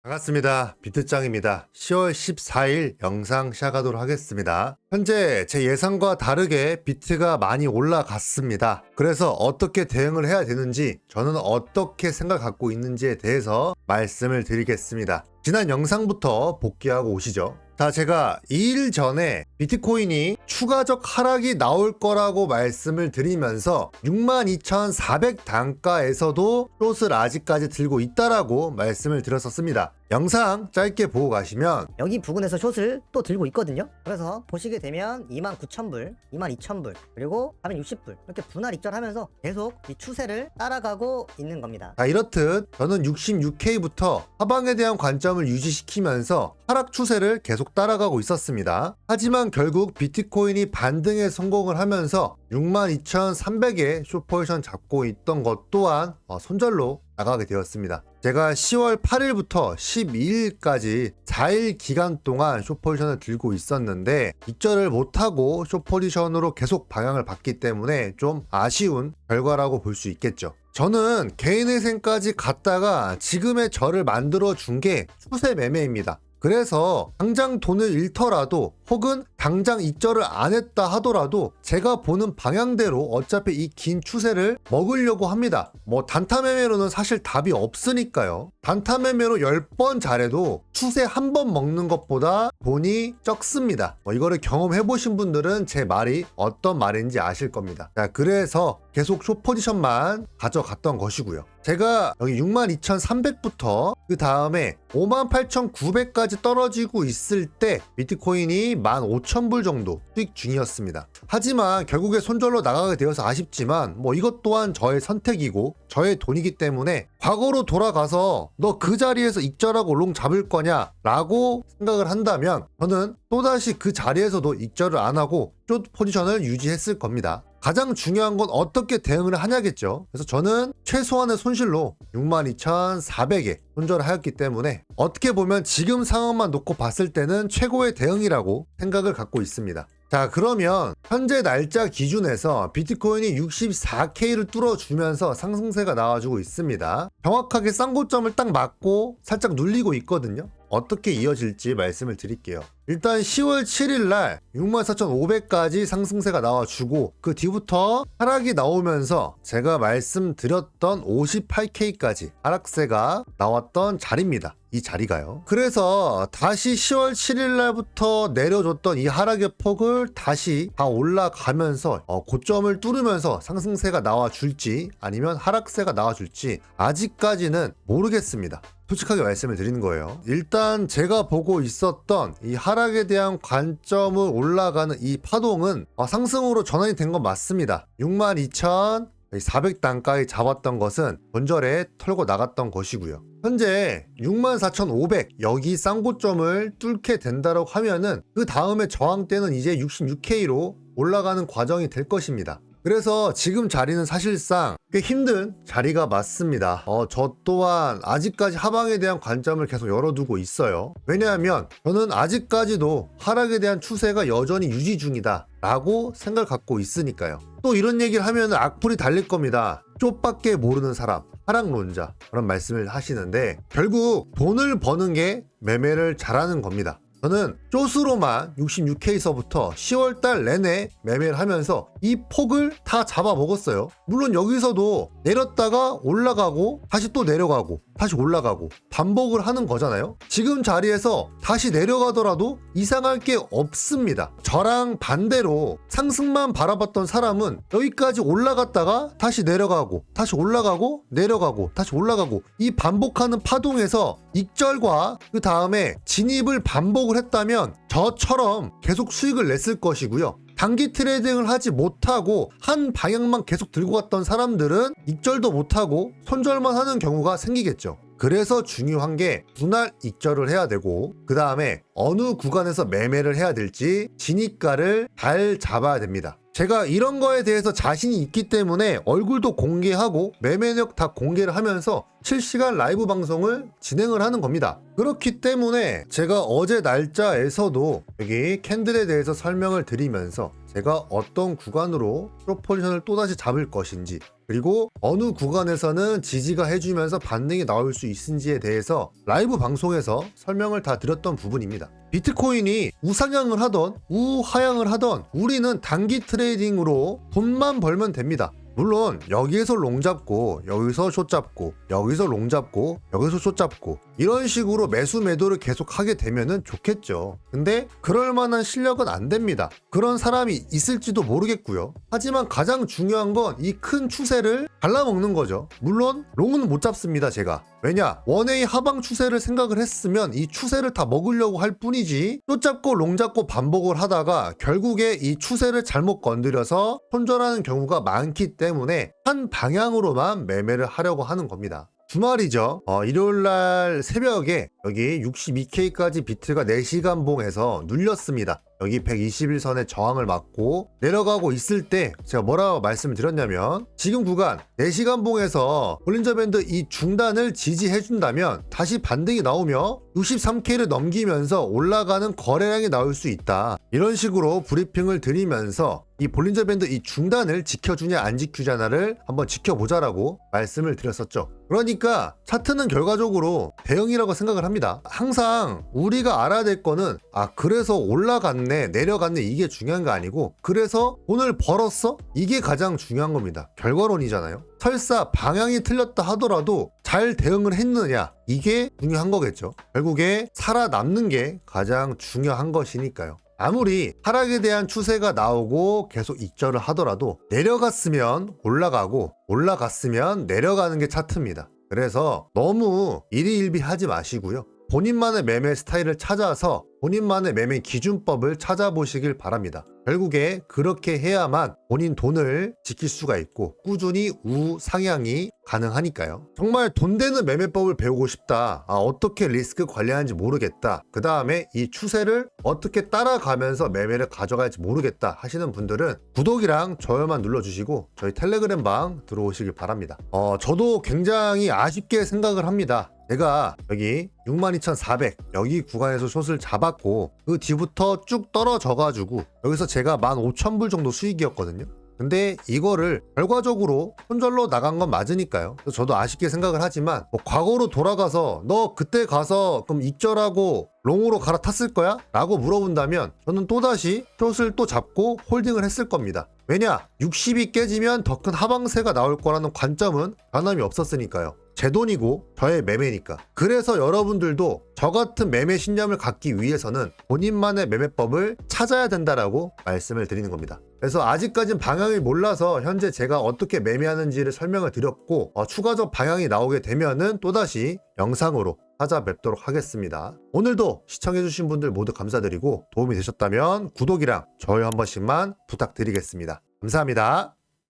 반갑습니다. 비트짱입니다. 10월 14일 영상 시작하도록 하겠습니다. 현재 제 예상과 다르게 비트가 많이 올라갔습니다. 그래서 어떻게 대응을 해야 되는지, 저는 어떻게 생각을 갖고 있는지에 대해서 말씀을 드리겠습니다. 지난 영상부터 복귀하고 오시죠. 자, 제가 2일 전에 비트코인이 추가적 하락이 나올 거라고 말씀을 드리면서 62,400 단가에서도 숏을 아직까지 들고 있다라고 말씀을 드렸었습니다. 영상 짧게 보고 가시면 여기 부근에서 숏을 또 들고 있거든요. 그래서 보시게 되면 29,000불, 22,000불, 그리고 460불 이렇게 분할 익절하면서 계속 이 추세를 따라가고 있는 겁니다. 자, 이렇듯 저는 66K부터 하방에 대한 관점을 유지시키면서 하락 추세를 계속 따라가고 있었습니다. 하지만 결국 비트코인이 반등에 성공을 하면서 62,300에 숏포지션 잡고 있던 것 또한 손절로 나가게 되었습니다. 제가 10월 8일부터 12일까지 4일 기간 동안 숏포지션을 들고 있었는데 익절을 못하고 숏포지션으로 계속 방향을 봤기 때문에 좀 아쉬운 결과라고 볼 수 있겠죠. 저는 개인회생까지 갔다가 지금의 저를 만들어 준 게 추세 매매입니다. 그래서 당장 돈을 잃더라도 혹은 당장 익절을 안 했다 하더라도 제가 보는 방향대로 어차피 이 긴 추세를 먹으려고 합니다. 단타 매매로는 사실 답이 없으니까요. 단타 매매로 10번 잘해도 추세 한 번 먹는 것보다 돈이 적습니다. 이거를 경험해 보신 분들은 제 말이 어떤 말인지 아실 겁니다. 자, 그래서 계속 숏 포지션만 가져갔던 것이고요. 제가 여기 62,300부터 그 다음에 58,900까지 떨어지고 있을 때 비트코인이 15,000불 정도 수익 중이었습니다. 하지만 결국에 손절로 나가게 되어서 아쉽지만 이것 또한 저의 선택이고 저의 돈이기 때문에 과거로 돌아가서 너 그 자리에서 익절하고 롱 잡을 거냐 라고 생각을 한다면 저는 또다시 그 자리에서도 익절을 안 하고 숏 포지션을 유지했을 겁니다. 가장 중요한 건 어떻게 대응을 하냐겠죠. 그래서 저는 최소한의 손실로 62,400에 손절을 하였기 때문에 어떻게 보면 지금 상황만 놓고 봤을 때는 최고의 대응이라고 생각을 갖고 있습니다. 자, 그러면 현재 날짜 기준에서 비트코인이 64K를 뚫어주면서 상승세가 나와주고 있습니다. 정확하게 싼 고점을 딱 맞고 살짝 눌리고 있거든요. 어떻게 이어질지 말씀을 드릴게요. 일단 10월 7일 날 64,500까지 상승세가 나와주고 그 뒤부터 하락이 나오면서 제가 말씀드렸던 58K까지 하락세가 나왔던 자리입니다. 이 자리가요. 그래서 다시 10월 7일 날부터 내려줬던 이 하락의 폭을 다시 다 올라가면서 고점을 뚫으면서 상승세가 나와줄지 아니면 하락세가 나와줄지 아직까지는 모르겠습니다. 솔직하게 말씀을 드리는 거예요. 일단 제가 보고 있었던 이 하락에 대한 관점을 올라가는 이 파동은 상승으로 전환이 된 건 맞습니다. 62,400 단가에 잡았던 것은 본절에 털고 나갔던 것이고요. 현재 64,500 여기 쌍고점을 뚫게 된다고 하면은 그 다음에 저항대는 이제 66K로 올라가는 과정이 될 것입니다. 그래서 지금 자리는 사실상 꽤 힘든 자리가 맞습니다. 저 또한 아직까지 하방에 대한 관점을 계속 열어두고 있어요. 왜냐하면 저는 아직까지도 하락에 대한 추세가 여전히 유지 중이다 라고 생각을 갖고 있으니까요. 또 이런 얘기를 하면 악플이 달릴 겁니다. 숏밖에 모르는 사람, 하락론자 그런 말씀을 하시는데 결국 돈을 버는 게 매매를 잘하는 겁니다. 저는 숏으로만 66K서부터 10월달 내내 매매를 하면서 이 폭을 다 잡아먹었어요. 물론 여기서도 내렸다가 올라가고 다시 또 내려가고 다시 올라가고 반복을 하는 거잖아요. 지금 자리에서 다시 내려가더라도 이상할 게 없습니다. 저랑 반대로 상승만 바라봤던 사람은 여기까지 올라갔다가 다시 내려가고 다시 올라가고 내려가고 다시 올라가고 이 반복하는 파동에서 익절과 그 다음에 진입을 반복을 했다면 저처럼 계속 수익을 냈을 것이고요. 단기 트레이딩을 하지 못하고 한 방향만 계속 들고 갔던 사람들은 익절도 못하고 손절만 하는 경우가 생기겠죠. 그래서 중요한 게 분할 익절을 해야 되고 그 다음에 어느 구간에서 매매를 해야 될지 진입가를 잘 잡아야 됩니다. 제가 이런 거에 대해서 자신이 있기 때문에 얼굴도 공개하고 매매력 다 공개를 하면서 실시간 라이브 방송을 진행을 하는 겁니다. 그렇기 때문에 제가 어제 날짜에서도 여기 캔들에 대해서 설명을 드리면서 제가 어떤 구간으로 프로포지션을 또다시 잡을 것인지, 그리고 어느 구간에서는 지지가 해주면서 반등이 나올 수 있는지에 대해서 라이브 방송에서 설명을 다 드렸던 부분입니다. 비트코인이 우상향을 하던 우하향을 하던 우리는 단기 트레이딩으로 돈만 벌면 됩니다. 물론 여기에서 롱 잡고 여기서 숏 잡고 여기서 롱 잡고 여기서 숏 잡고 이런 식으로 매수 매도를 계속 하게 되면은 좋겠죠. 근데 그럴 만한 실력은 안 됩니다. 그런 사람이 있을지도 모르겠고요. 하지만 가장 중요한 건 이 큰 추세를 갈라먹는 거죠. 물론 롱은 못 잡습니다, 제가. 왜냐? 원웨이 하방 추세를 생각을 했으면 이 추세를 다 먹으려고 할 뿐이지, 숏 잡고 롱 잡고 반복을 하다가 결국에 이 추세를 잘못 건드려서 손절하는 경우가 많기 때문에 한 방향으로만 매매를 하려고 하는 겁니다. 주말이죠. 일요일날 새벽에 여기 62K까지 비트가 4시간 봉에서 눌렸습니다. 여기 121선의 저항을 맞고 내려가고 있을 때 제가 뭐라고 말씀을 드렸냐면, 지금 구간 4시간 봉에서 볼린저 밴드 이 중단을 지지해준다면 다시 반등이 나오며 63K를 넘기면서 올라가는 거래량이 나올 수 있다. 이런 식으로 브리핑을 드리면서 이 볼린저 밴드 이 중단을 지켜주냐 안 지켜주냐를 한번 지켜보자라고 말씀을 드렸었죠. 그러니까 차트는 결과적으로 대응이라고 생각을 합니다. 항상 우리가 알아야 될 거는 그래서 올라갔네 내려갔네 이게 중요한 거 아니고, 그래서 돈을 벌었어? 이게 가장 중요한 겁니다. 결과론이잖아요. 설사 방향이 틀렸다 하더라도 잘 대응을 했느냐, 이게 중요한 거겠죠. 결국에 살아남는 게 가장 중요한 것이니까요. 아무리 하락에 대한 추세가 나오고 계속 익절을 하더라도 내려갔으면 올라가고 올라갔으면 내려가는 게 차트입니다. 그래서 너무 일희일비하지 마시고요. 본인만의 매매 스타일을 찾아서 본인만의 매매 기준법을 찾아보시길 바랍니다. 결국에 그렇게 해야만 본인 돈을 지킬 수가 있고 꾸준히 우상향이 가능하니까요. 정말 돈 되는 매매법을 배우고 싶다. 어떻게 리스크 관리하는지 모르겠다. 그 다음에 이 추세를 어떻게 따라가면서 매매를 가져갈지 모르겠다 하시는 분들은 구독이랑 좋아요만 눌러주시고 저희 텔레그램 방 들어오시길 바랍니다. 저도 굉장히 아쉽게 생각을 합니다. 제가 여기 62,400 여기 구간에서 숏을 잡았고 그 뒤부터 쭉 떨어져가지고 여기서 제가 15,000불 정도 수익이었거든요. 근데 이거를 결과적으로 손절로 나간 건 맞으니까요. 그래서 저도 아쉽게 생각을 하지만 과거로 돌아가서 너 그때 가서 그럼 익절하고 롱으로 갈아탔을 거야? 라고 물어본다면 저는 또다시 숏을 또 잡고 홀딩을 했을 겁니다. 왜냐? 60이 깨지면 더 큰 하방세가 나올 거라는 관점은 변함이 없었으니까요. 제 돈이고 저의 매매니까. 그래서 여러분들도 저 같은 매매 신념을 갖기 위해서는 본인만의 매매법을 찾아야 된다라고 말씀을 드리는 겁니다. 그래서 아직까지는 방향을 몰라서 현재 제가 어떻게 매매하는지를 설명을 드렸고 추가적 방향이 나오게 되면은 또다시 영상으로 찾아뵙도록 하겠습니다. 오늘도 시청해주신 분들 모두 감사드리고 도움이 되셨다면 구독이랑 좋아요 한 번씩만 부탁드리겠습니다. 감사합니다.